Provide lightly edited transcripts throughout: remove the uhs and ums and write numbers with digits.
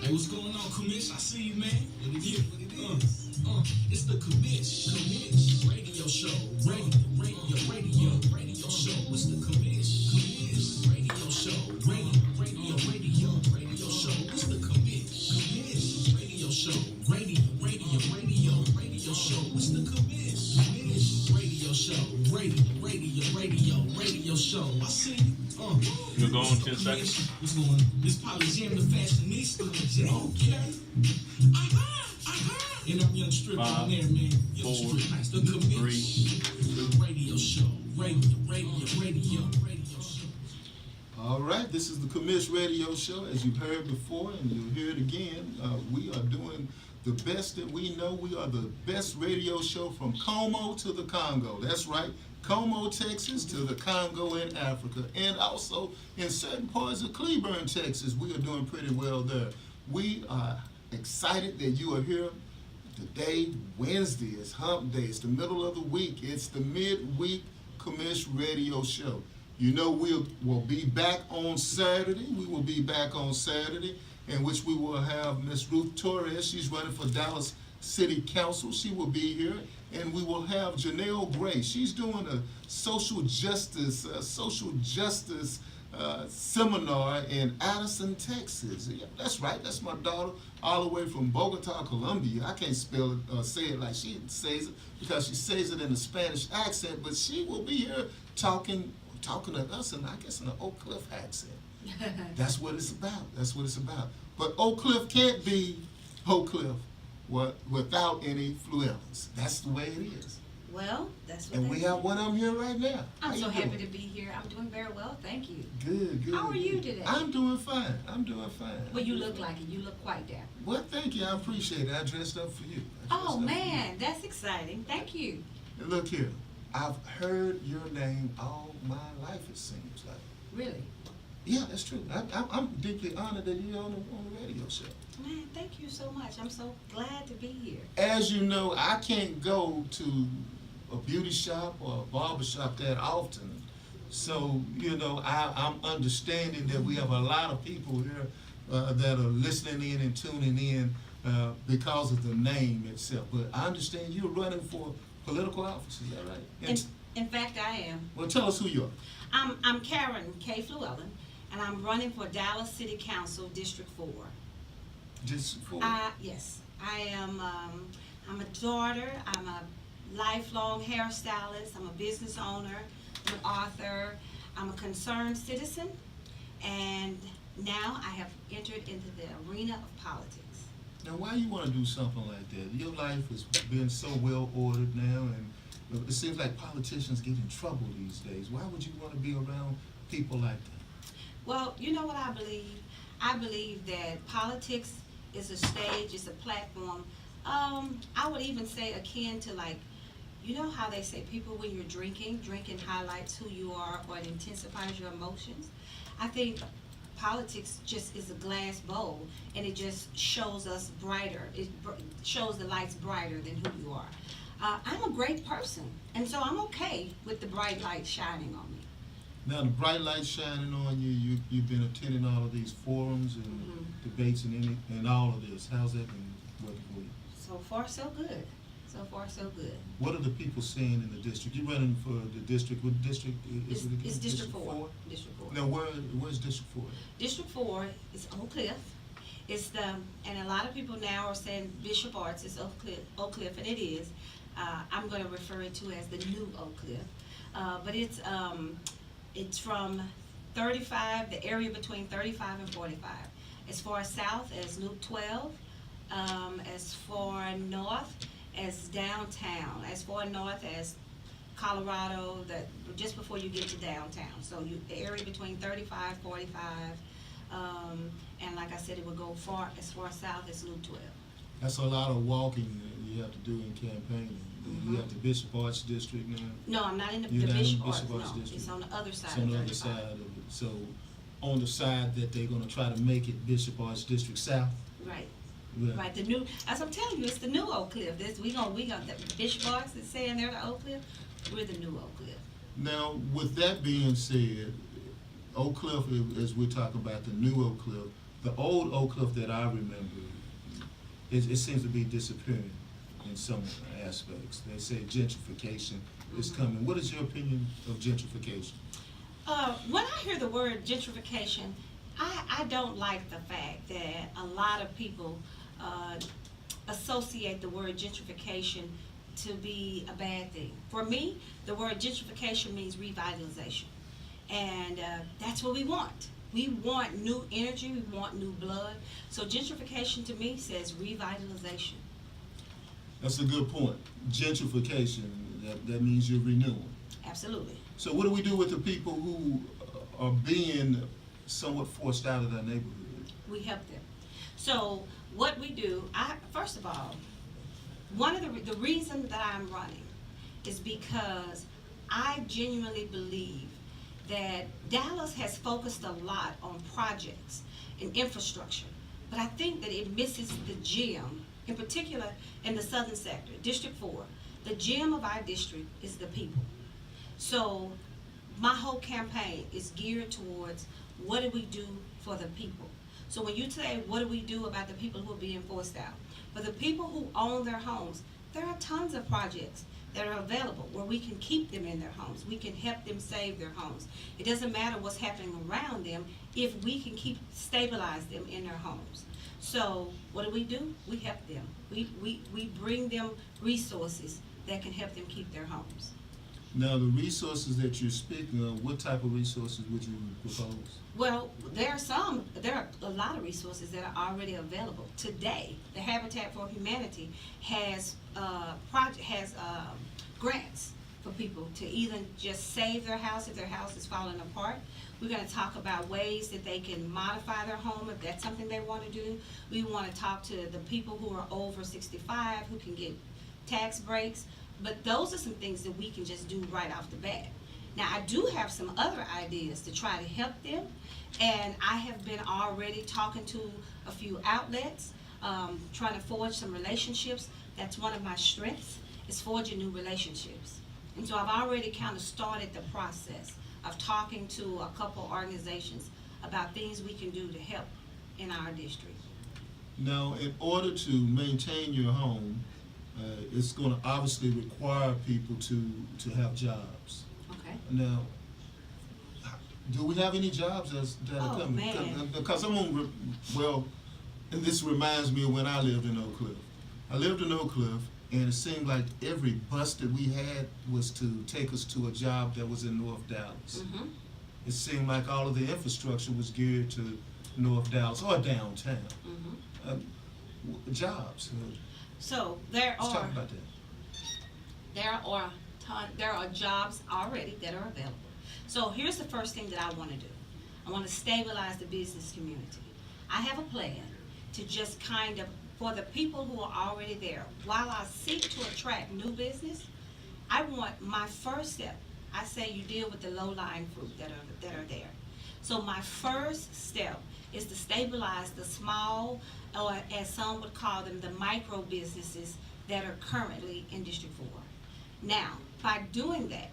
Hey, what's going on, Commish? I see you, man. What it is? What it is? It's the Commish radio show. Radio show. What's the Commish radio show? Radio show. What's the Commish radio show? Radio show. What's the Commish radio show? Radio show. I see you. You're going 10 seconds. What's going on? This probably Jam the Fashionista. Okay. And I'm Young Strip on there, man. Young Strip. The Commish radio show. Radio show. All right, this is the Commish Radio Show. As you've heard before, and you'll hear it again, we are doing the best that we know. We are the best radio show from Como to the Congo. That's right, Como, Texas to the Congo in Africa. And also in certain parts of Cleburne, Texas, we are doing pretty well there. We are excited that you are here. Today, Wednesday, is hump day. It's the middle of the week. It's the midweek Commish Radio Show. You know, we'll be back on Saturday. We will be back on Saturday, in which we will have Miss Ruth Torres. She's running for Dallas City Council. She will be here. And we will have Janelle Gray. She's doing a social justice seminar in Addison, Texas. Yeah, that's right. That's my daughter, all the way from Bogota, Colombia. I can't spell it, say it like she says it, because she says it in a Spanish accent. But she will be here talking to us, and I guess in an Oak Cliff accent. That's what it's about. But Oak Cliff can't be Oak Cliff without any Flewellens. That's the way it is. Well, that's what. And we have one of them here right now. I'm so happy to be here. I'm doing very well, thank you. Good. How are you today? I'm doing fine. Well, you look like it. You look quite dapper. Well, thank you. I appreciate it. I dressed up for you. Oh man, that's exciting. Thank you. And look here. I've heard your name all my life, it seems like. Really? Yeah, that's true. I'm deeply honored that you're on the radio show. Man, thank you so much. I'm so glad to be here. As you know, I can't go to a beauty shop or a barber shop that often. So, you know, I'm understanding that we have a lot of people here that are listening in and tuning in because of the name itself. But I understand you're running for political office, is that right? In fact, I am. Well, tell us who you are. I'm Kaye Flewellen, and I'm running for Dallas City Council, District 4. District 4? Yes. I am, I'm a daughter, I'm a lifelong hairstylist, I'm a business owner, I'm an author, I'm a concerned citizen, and now I have entered into the arena of politics. Now, why you want to do something like that? Your life has been so well ordered now, and it seems like politicians get in trouble these days. Why would you want to be around people like that? Well, you know what I believe? I believe that politics is a stage, it's a platform. I would even say akin to, like, you know how they say people when you're drinking highlights who you are, or it intensifies your emotions. I think politics just is a glass bowl, and it just shows us brighter. It shows the lights brighter than who you are. I'm a great person, and so I'm okay with the bright light shining on me. Now, the bright light shining on you, you've been attending all of these forums and debates and all of this. How's that been working for you? So far, so good. So far, so good. What are the people saying in the district? You're running for the district. What district is it again? It's District 4. District 4. Now, where's District 4? District 4 is Oak Cliff. It's and a lot of people now are saying Bishop Arts is Oak Cliff, and it is. I'm going to refer it to as the new Oak Cliff. But it's from 35, the area between 35 and 45. As far south as Loop 12, as far north as downtown, as far north as Colorado, just before you get to downtown. So the area between 35, 45, and like I said, it would go as far south as Loop 12. That's a lot of walking that you have to do in campaigning. You have the Bishop Arts District now? No, I'm not in the You're Bishop not Arts, in the Bishop Arts no. District. It's on the other side It's on of the 35. other side of it. So on the side that they're going to try to make it Bishop Arts District South? Right. Yeah. Right, the new, as I'm telling you, it's the new Oak Cliff. We got the Bishop Arts is saying they're the Oak Cliff. We're the new Oak Cliff. Now, with that being said, Oak Cliff, as we're talking about the new Oak Cliff, the old Oak Cliff that I remember, it seems to be disappearing in some aspects. They say gentrification is coming. What is your opinion of gentrification? When I hear the word gentrification, I don't like the fact that a lot of people associate the word gentrification to be a bad thing. For me, the word gentrification means revitalization. And that's what we want. We want new energy, we want new blood. So gentrification to me says revitalization. That's a good point. Gentrification, that means you're renewing. Absolutely. So what do we do with the people who are being somewhat forced out of their neighborhood? We help them. So what we do, first of all, one of the reason that I'm running is because I genuinely believe that Dallas has focused a lot on projects and infrastructure, but I think that it misses the gem, in particular in the southern sector, District 4. The gem of our district is the people. So my whole campaign is geared towards what do we do for the people. So when you say what do we do about the people who are being forced out, for the people who own their homes, there are tons of projects that are available where we can keep them in their homes. We can help them save their homes. It doesn't matter what's happening around them if we can stabilize them in their homes. So what do? We help them. We bring them resources that can help them keep their homes. Now, the resources that you're speaking of, what type of resources would you propose? Well, there are a lot of resources that are already available today. The Habitat for Humanity has grants for people to either just save their house if their house is falling apart. We're going to talk about ways that they can modify their home if that's something they want to do. We want to talk to the people who are over 65 who can get tax breaks. But those are some things that we can just do right off the bat. Now, I do have some other ideas to try to help them, and I have been already talking to a few outlets, trying to forge some relationships. That's one of my strengths, is forging new relationships. And so I've already kind of started the process of talking to a couple organizations about things we can do to help in our district. Now, in order to maintain your home, it's going to obviously require people to have jobs. Okay. Now, do we have any jobs that are coming? Man. Because and this reminds me of when I lived in Oak Cliff. I lived in Oak Cliff, and it seemed like every bus that we had was to take us to a job that was in North Dallas. Mm-hmm. It seemed like all of the infrastructure was geared to North Dallas or downtown. Mm-hmm. Jobs. So Let's talk about that. there are jobs already that are available. So here's the first thing that I want to do. I want to stabilize the business community. I have a plan to just kind of, for the people who are already there, while I seek to attract new business, I want my first step. I say you deal with the low-lying fruit that are there. So my first step is to stabilize the small, or as some would call them, the micro businesses that are currently in District 4. Now, by doing that,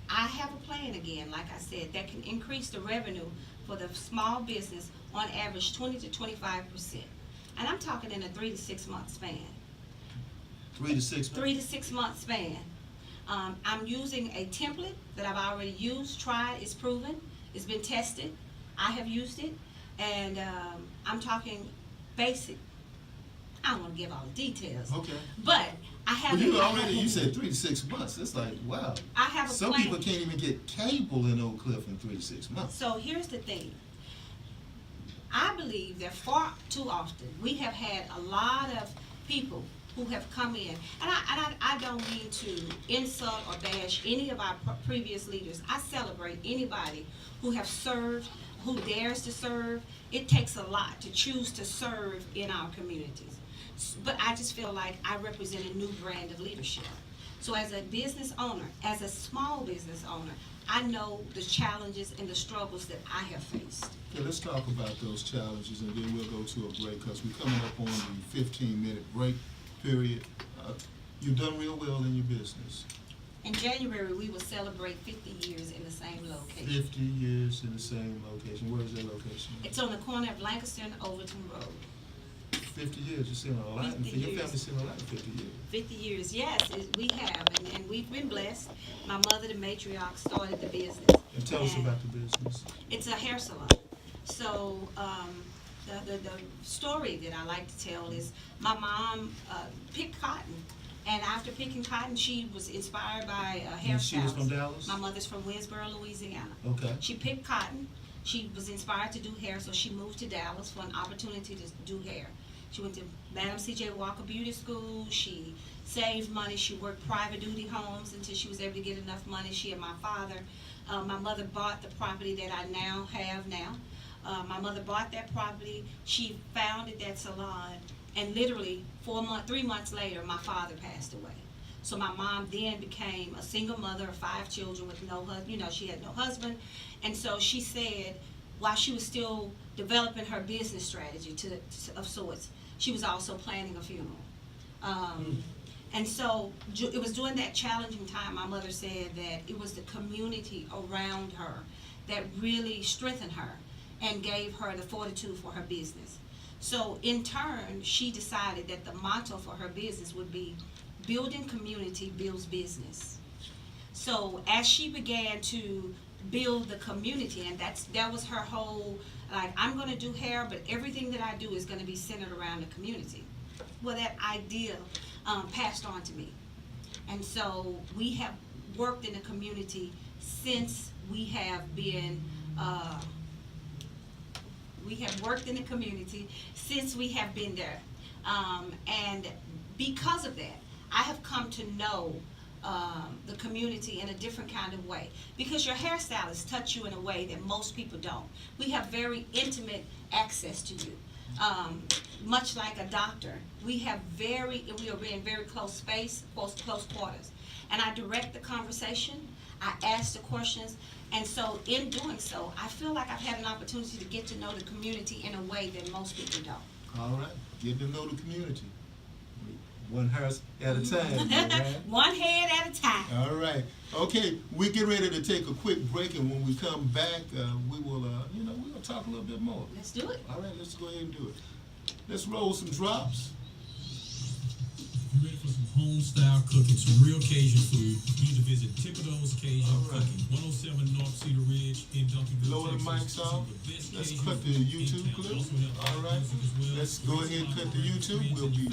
I have a plan again, like I said, that can increase the revenue for the small business on average 20 to 25%. And I'm talking in a 3 to 6 month span. 3 to 6 months? 3 to 6 month span. I'm using a template that I've already used, tried, it's proven, it's been tested. I have used it, and I'm talking basic. I don't want to give all the details. Okay. But I have. Well, you said 3 to 6 months. It's like, wow. I have a Some plan. people can't even get cable in Oak Cliff in 3 to 6 months. So here's the thing. I believe that far too often we have had a lot of people who have come in, and I don't mean to insult or bash any of our previous leaders. I celebrate anybody who have served, who dares to serve. It takes a lot to choose to serve in our communities. But I just feel like I represent a new brand of leadership. So as a business owner, as a small business owner, I know the challenges and the struggles that I have faced. Okay, let's talk about those challenges, and then we'll go to a break, because we're coming up on the 15-minute break period. You've done real well in your business. In January, we will celebrate 50 years in the same location. 50 years in the same location. Where is that location? It's on the corner of Lancaster and Overton Road. 50 years. You've seen a lot. 50 Your years. family's seen a lot in 50 years. 50 years, yes, we have, and we've been blessed. My mother, the matriarch, started the business. And tell us And about the business. It's a hair salon. So, the story that I like to tell is my mom picked cotton. And after picking cotton, she was inspired by a hairstylist. And she was from Dallas? My mother's from Winsboro, Louisiana. Okay. She picked cotton. She was inspired to do hair, so she moved to Dallas for an opportunity to do hair. She went to Madam C.J. Walker Beauty School. She saved money. She worked private duty homes until she was able to get enough money. She and my father. My mother bought the property that I now have now. My mother bought that property. She founded that salon. And literally 3 months later, my father passed away. So my mom then became a single mother of 5 children with no husband. She had no husband. And so she said, while she was still developing her business strategy of sorts, she was also planning a funeral. And so it was during that challenging time, my mother said that it was the community around her that really strengthened her and gave her the fortitude for her business. So in turn, she decided that the motto for her business would be, building community builds business. So as she began to build the community, and that was her whole, like, I'm gonna do hair, but everything that I do is gonna be centered around the community. Well, that idea passed on to me. And so we have worked in the community since we have been, there. And because of that, I have come to know the community in a different kind of way. Because your hairstylists touch you in a way that most people don't. We have very intimate access to you. Much like a doctor, we are in very close space, close quarters. And I direct the conversation, I ask the questions, and so in doing so, I feel like I've had an opportunity to get to know the community in a way that most people don't. All right. Get to know the community. One house at a time. All right? One head at a time. All right. Okay, we get ready to take a quick break, and when we come back, we will, we'll talk a little bit more. Let's do it. All right, let's go ahead and do it. Let's roll some drops. You ready for some home-style cooking, some real Cajun food? You need to visit Thibodeau's Cajun All right. Cooking, 107 North Cedar Ridge in Duncanville, Lower the Texas. mics off. Let's cut the YouTube clip. All right. Let's go ahead and cut the YouTube. We'll be